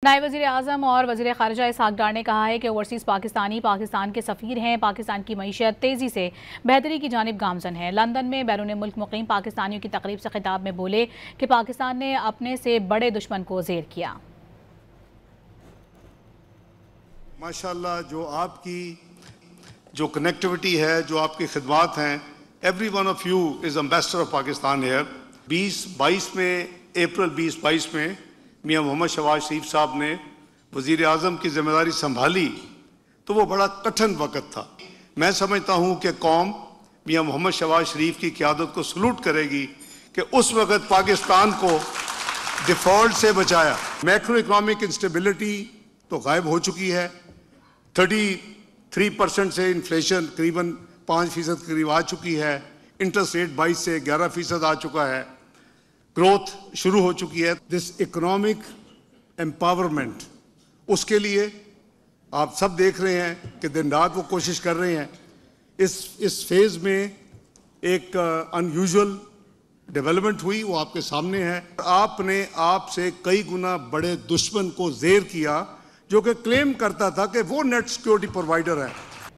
नायब वज़ीर आज़म और वज़ीर ख़ारिजा इसहाक़ डार ने कहा है कि ओवरसीज़ पाकिस्तानी पाकिस्तान के सफ़ीर हैं। पाकिस्तान की मईशत तेज़ी से बेहतरी की जानिब गामज़न है। लंदन में बैरून मुल्क मुक़ीम पाकिस्तानियों की तकरीब से खिताब में बोले कि पाकिस्तान ने अपने से बड़े दुश्मन को ज़ेर किया। माशाअल्लाह जो कनेक्टिविटी है, जो आपकी खिदमात हैं, every one of you is ambassador of Pakistan here. 2022 में अप्रैल 2022 में मियाँ मोहम्मद शहबाज शरीफ साहब ने वज़ीर आज़म की जिम्मेदारी संभाली तो वो बड़ा कठिन वक़्त था। मैं समझता हूँ कि कौम मियाँ मोहम्मद शहबाज शरीफ की क़यादत को सलूट करेगी कि उस वक़्त पाकिस्तान को डिफ़ॉल्ट से बचाया। मैक्रो इकनॉमिक इंस्टेबिलिटी तो गायब हो चुकी है। 33% से इन्फ्लेशन करीबन 5% के करीब आ चुकी है। इंटरेस्ट रेट 22 से 11% आ चुका है। ग्रोथ शुरू हो चुकी है। दिस इकोनॉमिक एम्पावरमेंट, उसके लिए आप सब देख रहे हैं कि दिन रात वो कोशिश कर रहे हैं। इस फेज में एक अनयूजुअल डेवलपमेंट हुई, वो आपके सामने है। आपने आपसे कई गुना बड़े दुश्मन को ज़ेर किया जो कि क्लेम करता था कि वो नेट सिक्योरिटी प्रोवाइडर है।